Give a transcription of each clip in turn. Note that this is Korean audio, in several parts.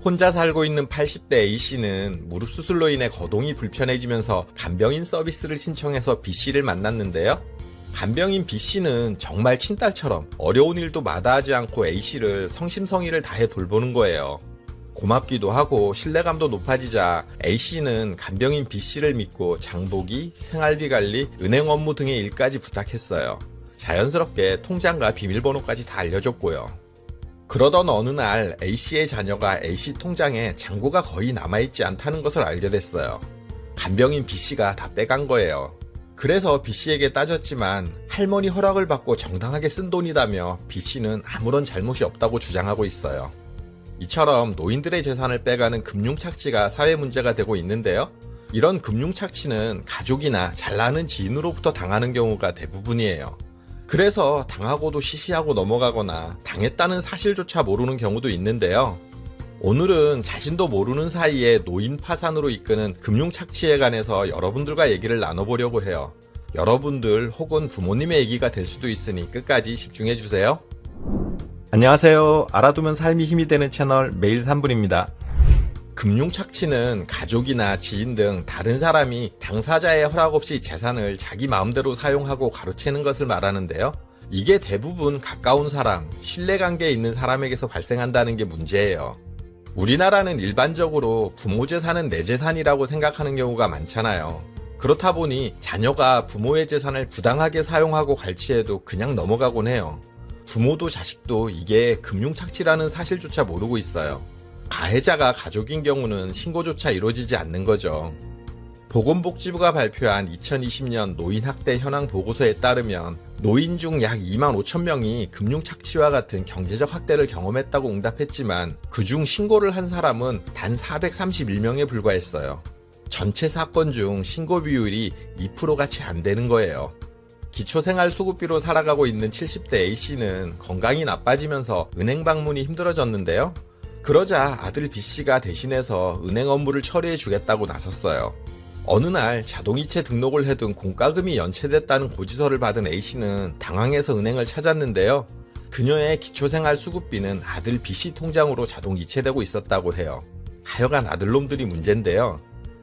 혼자 살고 있는 80대 A씨는 무릎 수술로 인해 거동이 불편해지면서 간병인 서비스를 신청해서 B씨를 만났는데요. 간병인 B씨는 정말 친딸처럼 어려운 일도 마다하지 않고 A씨를 성심성의를 다해 돌보는 거예요. 고맙기도 하고 신뢰감도 높아지자 A씨는 간병인 B씨를 믿고 장보기, 생활비 관리, 은행 업무 등의 일까지 부탁했어요. 자연스럽게 통장과 비밀번호까지 다 알려줬고요. 그러던 어느 날 A씨의 자녀가 A씨 통장에 잔고가 거의 남아있지 않다는 것을 알게 됐어요. 간병인 B씨가 다 빼간 거예요. 그래서 B씨에게 따졌지만 할머니 허락을 받고 정당하게 쓴 돈이다며 B씨는 아무런 잘못이 없다고 주장하고 있어요. 이처럼 노인들의 재산을 빼가는 금융착취가 사회 문제가 되고 있는데요. 이런 금융착취는 가족이나 잘 아는 지인으로부터 당하는 경우가 대부분이에요. 그래서 당하고도 시시하고 넘어가거나 당했다는 사실조차 모르는 경우도 있는데요. 오늘은 자신도 모르는 사이에 노인 파산으로 이끄는 금융착취에 관해서 여러분들과 얘기를 나눠보려고 해요. 여러분들 혹은 부모님의 얘기가 될 수도 있으니 끝까지 집중해주세요. 안녕하세요. 알아두면 삶이 힘이 되는 채널 매일 3분입니다. 금융착취는 가족이나 지인 등 다른 사람이 당사자의 허락 없이 재산을 자기 마음대로 사용하고 가로채는 것을 말하는데요. 이게 대부분 가까운 사람, 신뢰관계에 있는 사람에게서 발생한다는 게 문제예요. 우리나라는 일반적으로 부모 재산은 내 재산이라고 생각하는 경우가 많잖아요. 그렇다 보니 자녀가 부모의 재산을 부당하게 사용하고 갈취해도 그냥 넘어가곤 해요. 부모도 자식도 이게 금융착취라는 사실조차 모르고 있어요. 가해자가 가족인 경우는 신고조차 이루어지지 않는 거죠. 보건복지부가 발표한 2020년 노인학대 현황 보고서에 따르면 노인 중 약 2만 5천 명이 금융착취와 같은 경제적 학대를 경험했다고 응답했지만 그중 신고를 한 사람은 단 431명에 불과했어요. 전체 사건 중 신고 비율이 2%가 채 안 되는 거예요. 기초생활수급비로 살아가고 있는 70대 A씨는 건강이 나빠지면서 은행 방문이 힘들어졌는데요. 그러자 아들 B씨가 대신해서 은행 업무를 처리해 주겠다고 나섰어요. 어느 날 자동이체 등록을 해둔 공과금이 연체됐다는 고지서를 받은 A씨는 당황해서 은행을 찾았는데요. 그녀의 기초생활수급비는 아들 B씨 통장으로 자동 이체되고 있었다고 해요. 하여간 아들놈들이 문제인데요.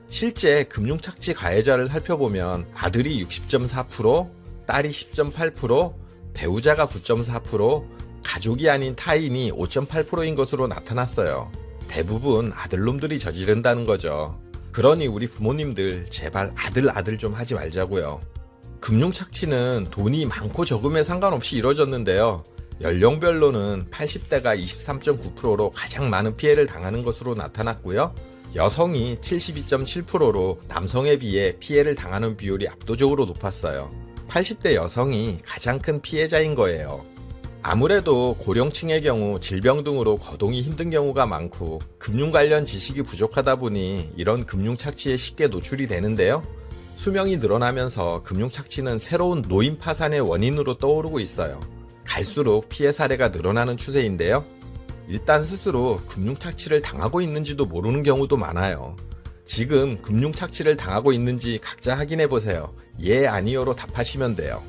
실제 금융착취 가해자를 살펴보면 아들이 60.4%, 딸이 10.8%, 배우자가 9.4%, 가족이 아닌 타인이 5.8%인 것으로 나타났어요. 대부분 아들놈들이 저지른다는 거죠. 그러니 우리 부모님들 제발 아들 좀 하지 말자고요. 금융착취는 돈이 많고 적음에 상관없이 이뤄졌는데요. 연령별로는 80대가 23.9%로 가장 많은 피해를 당하는 것으로 나타났고요. 여성이 72.7%로 남성에 비해 피해를 당하는 비율이 압도적으로 높았어요. 80대 여성이 가장 큰 피해자인 거예요. 아무래도 고령층의 경우 질병 등으로 거동이 힘든 경우가 많고 금융 관련 지식이 부족하다 보니 이런 금융착취에 쉽게 노출이 되는데요. 수명이 늘어나면서 금융착취는 새로운 노인 파산의 원인으로 떠오르고 있어요. 갈수록 피해 사례가 늘어나는 추세인데요. 일단 스스로 금융착취를 당하고 있는지도 모르는 경우도 많아요. 지금 금융착취를 당하고 있는지 각자 확인해보세요. 예, 아니요로 답하시면 돼요.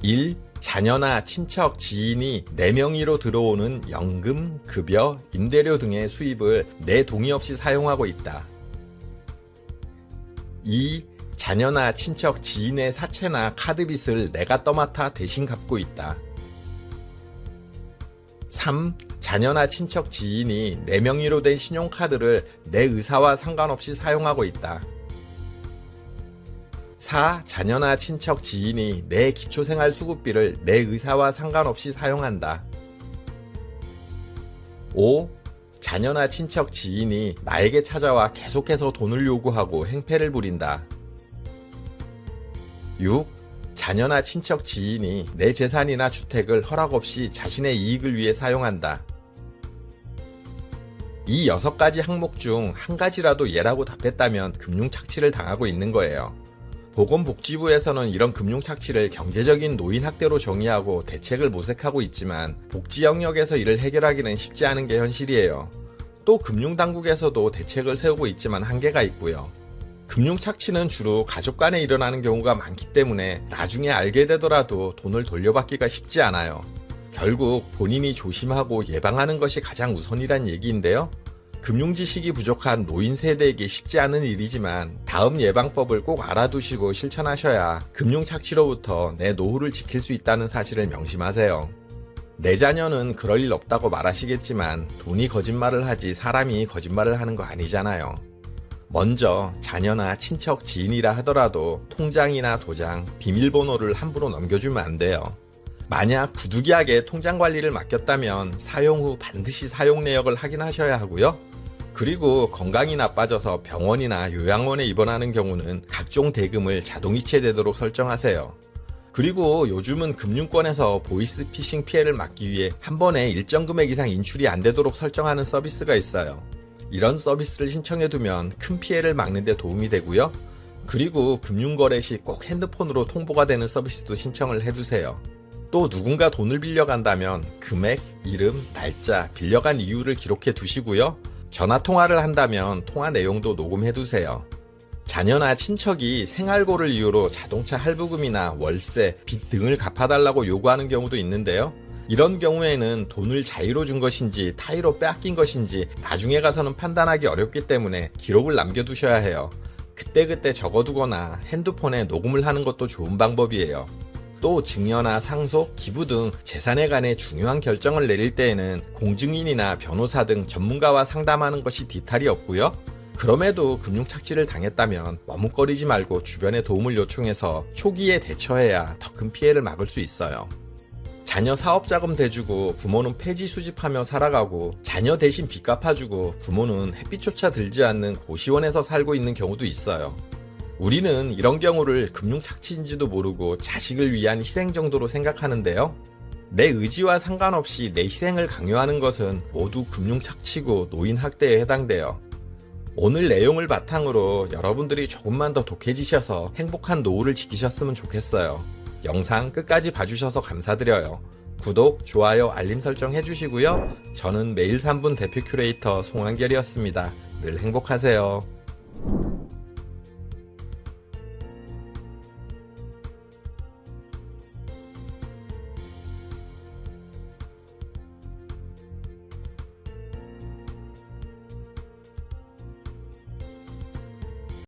1. 자녀나 친척, 지인이 내 명의로 들어오는 연금, 급여, 임대료 등의 수입을 내 동의 없이 사용하고 있다. 2. 자녀나 친척, 지인의 사채나 카드빚을 내가 떠맡아 대신 갚고 있다. 3. 자녀나 친척, 지인이 내 명의로 된 신용카드를 내 의사와 상관없이 사용하고 있다. 4. 자녀나 친척, 지인이 내 기초생활수급비를 내 의사와 상관없이 사용한다. 5. 자녀나 친척, 지인이 나에게 찾아와 계속해서 돈을 요구하고 행패를 부린다. 6. 자녀나 친척, 지인이 내 재산이나 주택을 허락 없이 자신의 이익을 위해 사용한다. 이 6가지 항목 중 한 가지라도 예라고 답했다면 금융착취를 당하고 있는 거예요. 보건복지부에서는 이런 금융착취를 경제적인 노인학대로 정의하고 대책을 모색하고 있지만 복지 영역에서 이를 해결하기는 쉽지 않은 게 현실이에요. 또 금융당국에서도 대책을 세우고 있지만 한계가 있고요. 금융착취는 주로 가족 간에 일어나는 경우가 많기 때문에 나중에 알게 되더라도 돈을 돌려받기가 쉽지 않아요. 결국 본인이 조심하고 예방하는 것이 가장 우선이란 얘기인데요. 금융 지식이 부족한 노인 세대에게 쉽지 않은 일이지만 다음 예방법을 꼭 알아두시고 실천하셔야 금융 착취로부터 내 노후를 지킬 수 있다는 사실을 명심하세요. 내 자녀는 그럴 일 없다고 말하시겠지만 돈이 거짓말을 하지 사람이 거짓말을 하는 거 아니잖아요. 먼저 자녀나 친척, 지인이라 하더라도 통장이나 도장, 비밀번호를 함부로 넘겨주면 안 돼요. 만약 부득이하게 통장 관리를 맡겼다면 사용 후 반드시 사용 내역을 확인하셔야 하고요. 그리고 건강이 나빠져서 병원이나 요양원에 입원하는 경우는 각종 대금을 자동이체되도록 설정하세요. 그리고 요즘은 금융권에서 보이스피싱 피해를 막기 위해 한 번에 일정 금액 이상 인출이 안 되도록 설정하는 서비스가 있어요. 이런 서비스를 신청해두면 큰 피해를 막는 데 도움이 되고요. 그리고 금융거래 시 꼭 핸드폰으로 통보가 되는 서비스도 신청을 해두세요. 또 누군가 돈을 빌려간다면 금액, 이름, 날짜, 빌려간 이유를 기록해 두시고요. 전화통화를 한다면 통화 내용도 녹음해 두세요. 자녀나 친척이 생활고를 이유로 자동차 할부금이나 월세, 빚 등을 갚아달라고 요구하는 경우도 있는데요. 이런 경우에는 돈을 자의로 준 것인지 타의로 빼앗긴 것인지 나중에 가서는 판단하기 어렵기 때문에 기록을 남겨두셔야 해요. 그때그때 적어두거나 핸드폰에 녹음을 하는 것도 좋은 방법이에요. 또 증여나 상속, 기부 등 재산에 관해 중요한 결정을 내릴 때에는 공증인이나 변호사 등 전문가와 상담하는 것이 뒤탈이 없고요. 그럼에도 금융착취를 당했다면 머뭇거리지 말고 주변에 도움을 요청해서 초기에 대처해야 더 큰 피해를 막을 수 있어요. 자녀 사업자금 대주고 부모는 폐지 수집하며 살아가고 자녀 대신 빚 갚아주고 부모는 햇빛조차 들지 않는 고시원에서 살고 있는 경우도 있어요. 우리는 이런 경우를 금융착취인지도 모르고 자식을 위한 희생 정도로 생각하는데요. 내 의지와 상관없이 내 희생을 강요하는 것은 모두 금융착취고 노인학대에 해당돼요. 오늘 내용을 바탕으로 여러분들이 조금만 더 독해지셔서 행복한 노후를 지키셨으면 좋겠어요. 영상 끝까지 봐주셔서 감사드려요. 구독, 좋아요, 알림 설정 해주시고요. 저는 매일 3분 대표 큐레이터 송한결이었습니다. 늘 행복하세요.